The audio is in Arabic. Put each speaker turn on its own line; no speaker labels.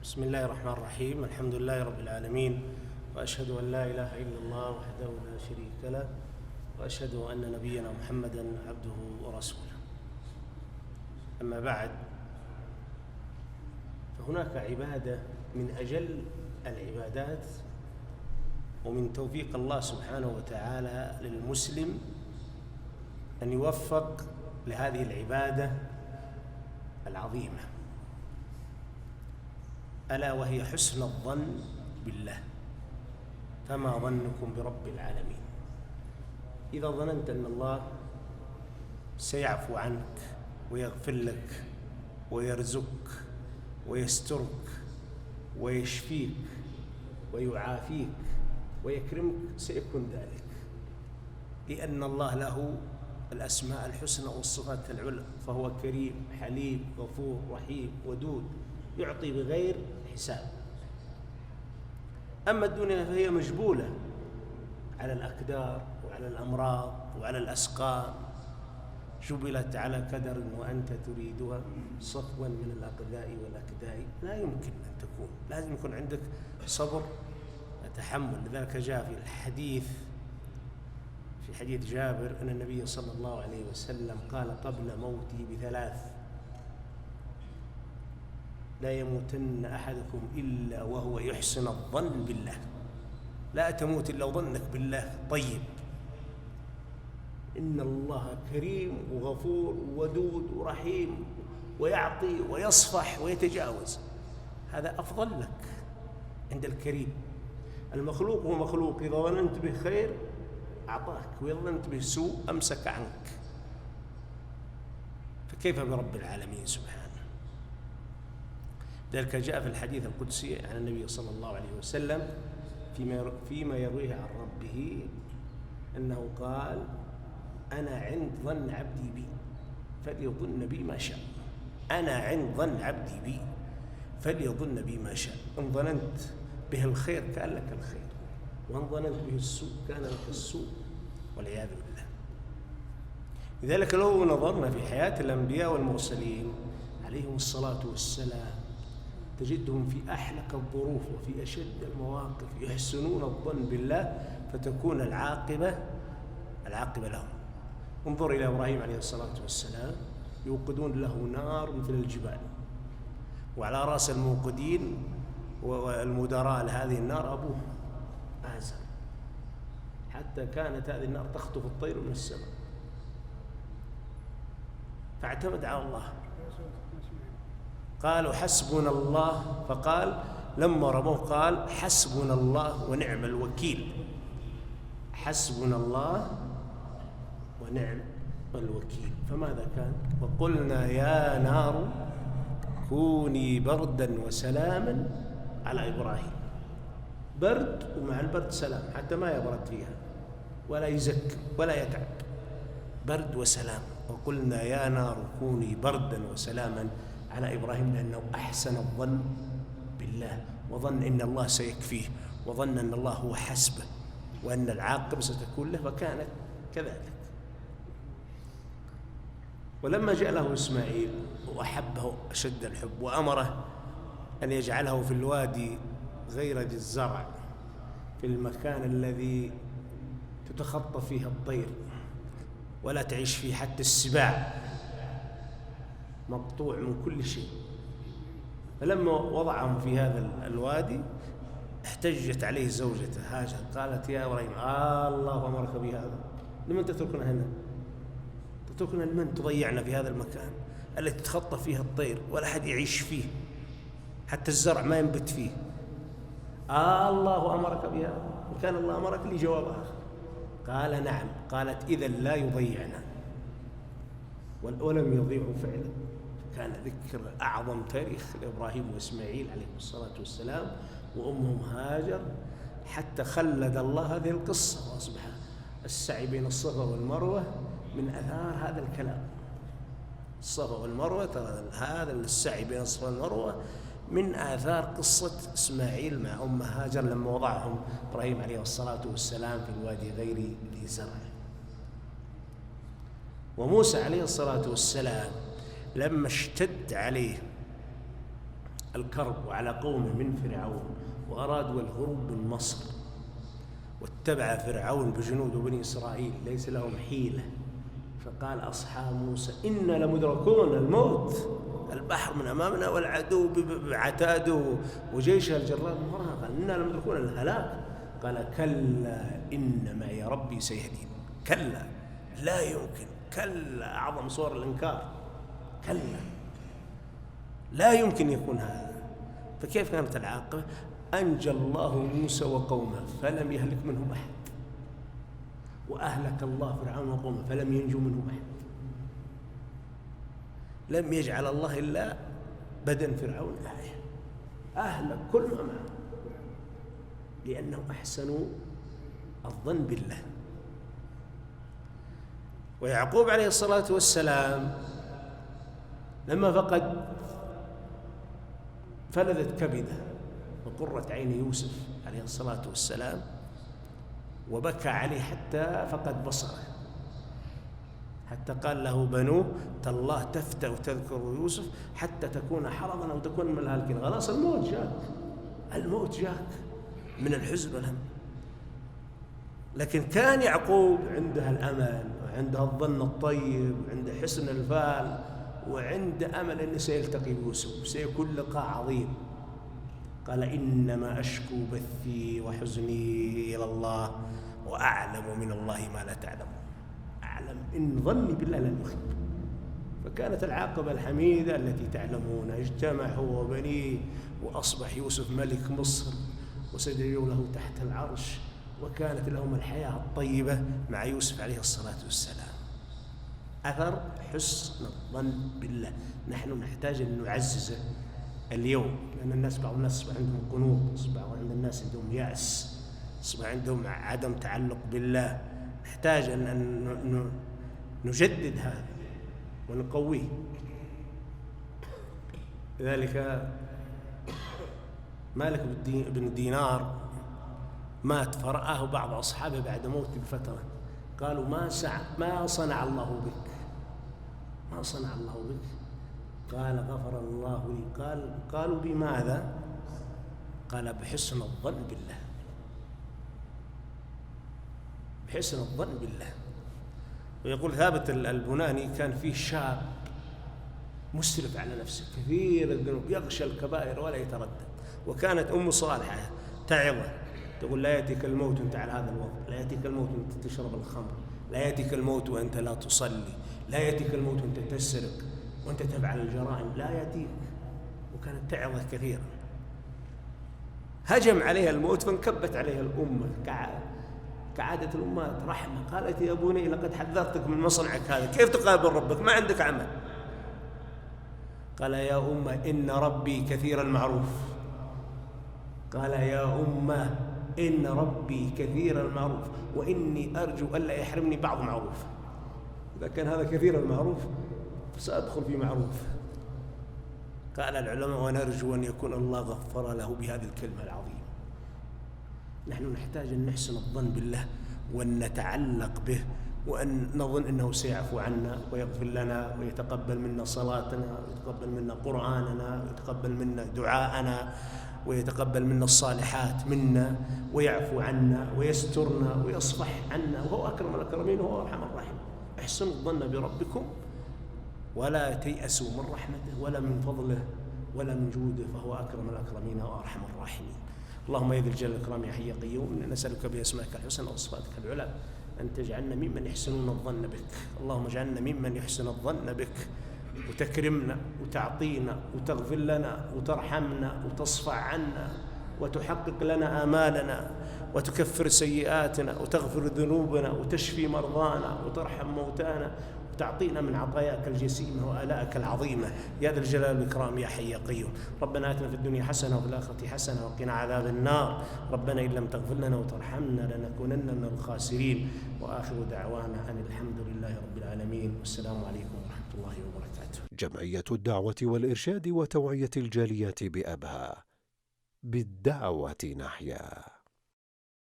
بسم الله الرحمن الرحيم. الحمد لله رب العالمين، وأشهد أن لا إله إلا الله وحده لا شريك له، وأشهد أن نبينا محمدا عبده ورسوله. أما بعد، فهناك عبادة من أجل العبادات، ومن توفيق الله سبحانه وتعالى للمسلم أن يوفق لهذه العبادة العظيمة، ألا وهي حسن الظن بالله. فما ظنكم برب العالمين؟ إذا ظننت أن الله سيعفو عنك ويغفر لك ويرزقك ويسترك ويشفيك ويعافيك ويكرمك، سيكون ذلك، لأن الله له الأسماء الحسنى والصفات العلى، فهو كريم حليم غفور رحيم ودود، يعطي بغير حساب. أما الدنيا فهي مجبولة على الأكدار وعلى الأمراض وعلى الأسقام، جبلت على كدر وأنت تريدها صفوا من الأقداء والأكداء. لا يمكن أن تكون، لازم يكون عندك صبر وتحمل. لذلك جاء في حديث جابر أن النبي صلى الله عليه وسلم قال قبل موته بثلاث: لا يموتن أحدكم إلا وهو يحسن الظن بالله. لا تموت إلا وظنك بالله طيب. إن الله كريم وغفور ودود ورحيم، ويعطي ويصفح ويتجاوز. هذا أفضل لك عند الكريم. المخلوق هو مخلوق، إذا ظننت به خير أعطاك، وإذا ظننت به سوء أمسك عنك. فكيف برب العالمين سبحانه؟ ذلك جاء في الحديث القدسي عن النبي صلى الله عليه وسلم فيما يرويه عن ربه أنه قال: أنا عند ظن عبدي بي فليظن بي ما شاء. أنا عند ظن عبدي بي فليظن بي ما شاء. إن ظننت به الخير كان لك الخير، وإن ظننت به السوء كان لك السوء، والعياذ بالله. لذلك لو نظرنا في حياة الأنبياء والمرسلين عليهم الصلاة والسلام، تجدهم في أحلك الظروف وفي أشد المواقف يحسنون الظن بالله، فتكون العاقبة لهم. انظر إلى إبراهيم عليه الصلاة والسلام، يوقدون له نار مثل الجبال، وعلى رأس الموقدين والمدراء لهذه النار أبوه آزر، حتى كانت هذه النار تخطف الطير من السماء، فاعتمد على الله. قالوا حسبنا الله، فقال لما رموه قال حسبنا الله ونعم الوكيل. حسبنا الله ونعم الوكيل. فماذا كان؟ وقلنا يا نار كوني بردا وسلاما على إبراهيم. برد، ومع البرد سلام، حتى ما يبرد فيها ولا يزك ولا يتعب، برد وسلام. وقلنا يا نار كوني بردا وسلاما على إبراهيم، لأنه أحسن الظن بالله، وظن إن الله سيكفيه، وظن أن الله هو حسبه، وأن العاقبة ستكون له، فكانت كذلك. ولما جاء له إسماعيل وأحبه أشد الحب، وأمره أن يجعله في الوادي غير ذي الزرع، في المكان الذي تتخطى فيه الطير ولا تعيش فيه حتى السباع، مقطوع من كل شيء. فلما وضعهم في هذا الوادي احتجت عليه زوجته هاجر، قالت يا إبراهيم الله أمرك بهذا، لمن تتركنا هنا؟ تتركنا لمن؟ تضيعنا في هذا المكان الذي تتخطى فيه الطير ولا أحد يعيش فيه، حتى الزرع ما ينبت فيه. الله أمرك بهذا؟ وكان الله أمرك لي جواب آخر. قال نعم. قالت إذا لا يضيعنا. ولم يضيعوا فعلا. كان ذكر أعظم تاريخ لإبراهيم وإسماعيل عليهم الصلاة والسلام وأمهم هاجر، حتى خلد الله هذه القصة، وأصبح السعي بين الصفا والمروة من أثار هذا الكلام. الصفا والمروة، ترى هذا السعي بين الصفا والمروة من آثار قصة إسماعيل مع أم هاجر لما وضعهم إبراهيم عليه الصلاة والسلام في الوادي غير ذي زرع. وموسى عليه الصلاة والسلام لما اشتد عليه الكرب وعلى قومه من فرعون، وأرادوا الهروب من مصر، واتبع فرعون بجنود بني إسرائيل ليس لهم حيلة، فقال أصحاب موسى إنا لمدركون، الموت، البحر من أمامنا والعدو بعتاده وجيشه الجرار من وراء، قال إنا لمدركون الهلاك. قال كلا إن معي ربي سيهدين. كلا، لا يمكن، كلا أعظم صور الإنكار، كلا لا يمكن يكون هذا. فكيف كانت العاقبة؟ أنجى الله موسى وقومه فلم يهلك منهم أحد، وأهلك الله فرعون وقومه فلم ينجو منهم أحد. لم يجعل الله إلا بدن فرعون آية، أهلك كل ما معه، لأنهم أحسنوا الظن بالله. ويعقوب عليه الصلاة والسلام لما فقد فلذت كبده وقرة عين يوسف عليه الصلاة والسلام، وبكى عليه حتى فقد بصره، حتى قال له بنوه تالله تفتأ وتذكر يوسف حتى تكون حرضا أو تكون من الهالكين. خلاص الموت جاك، الموت جاك من الحزن والهم. لكن كان يعقوب عنده الأمل وعنده الظن الطيب وعنده حسن الفال وعنده أمل أنه سيلتقي بيوسف وسيكون لقاء عظيم. قال إنما أشكو بثي وحزني إلى الله وأعلم من الله ما لا تعلمون. أعلم إن ظني بالله لن يخيب. فكانت العاقبة الحميدة التي تعلمون، اجتمع هو وبنيه وأصبح يوسف ملك مصر وسجدوا له تحت العرش، وكانت لهم الحياة الطيبة مع يوسف عليه الصلاة والسلام. أثر حسن الظن بالله نحن نحتاج أن نعززه اليوم، لأن بعض الناس أصبح عندهم قنوط، أصبح عند الناس عندهم يأس، أصبح عندهم عدم تعلق بالله. نحتاج أن نجدد هذا ونقويه. لذلك مالك بن دينار مات، فرآه بعض أصحابه بعد موته بفترة، قالوا ما صنع الله بك، ما صنع الله بك؟ قال غفر الله لي. قالوا بماذا؟ قال بحسن الظن بالله، بحسن الظن بالله. ويقول ثابت البناني كان فيه شاب مسرف على نفسه كثير الذنوب، يغشى الكبائر ولا يتردد. وكانت أم صالحة تعظه تقول لا يأتيك الموت وأنت على هذا الوضع، لا يأتيك الموت وأنت تشرب الخمر، لا يأتيك الموت وأنت لا تصلي، لا يأتيك الموت وأنت تسرق وأنت تفعل الجرائم، لا يأتيك. وكانت تعظه كثيرا. هجم عليها الموت فانكبت عليها الأمة كعادة الأمات رحمة، قالت يا بني لقد حذرتك من مصنعك هذا، كيف تقابل ربك ما عندك عمل؟ قال يا أمة إن ربي كثير المعروف. قال يا أمة إن ربي كثير المعروف وإني أرجو ألا يحرمني بعض معروف. إذا كان هذا كثير المعروف سأدخل في معروف. قال العلماء ونرجو أن يكون الله غفر له بهذه الكلمة العظيمة. نحن نحتاج أن نحسن الظن بالله وأن نتعلق به، وأن نظن أنه سيعفو عنا ويغفر لنا ويتقبل منا صلاتنا ويتقبل منا قرآننا ويتقبل منا دعاءنا ويتقبل منا الصالحات منا ويعفو عنا ويسترنا ويصفح عنا، وهو أكرم الأكرمين وهو أرحم الراحمين. احسنوا الظن بربكم ولا تيأسوا من رحمته ولا من فضله ولا من جوده، فهو أكرم الأكرمين وأرحم الراحمين. اللهم يا ذي الجلال والإكرام يا حي يا قيوم، نسألك بأسمائك الحسنى وصفاتك العلى أن تجعلنا ممن يحسنون الظن بك. اللهم اجعلنا ممن يحسن الظن بك، وتكرمنا وتعطينا وتغفر لنا وترحمنا وتصفع عنا وتحقق لنا آمالنا وتكفر سيئاتنا وتغفر ذنوبنا وتشفي مرضانا وترحم موتانا وتعطينا من عطاياك الجسيمة وآلائك العظيمة يا ذا الجلال والإكرام يا حي يا قيوم. ربنا آتنا في الدنيا حسنة وفي الآخرة حسنة وقنا عذاب النار. ربنا إن لم تغفر لنا وترحمنا لنكونن من الخاسرين. وآخر دعوانا أن الحمد لله رب العالمين، والسلام عليكم ورحمة الله وبركاته.
جمعية الدعوة والإرشاد وتوعية الجاليات بأبها، بالدعوة نحيا.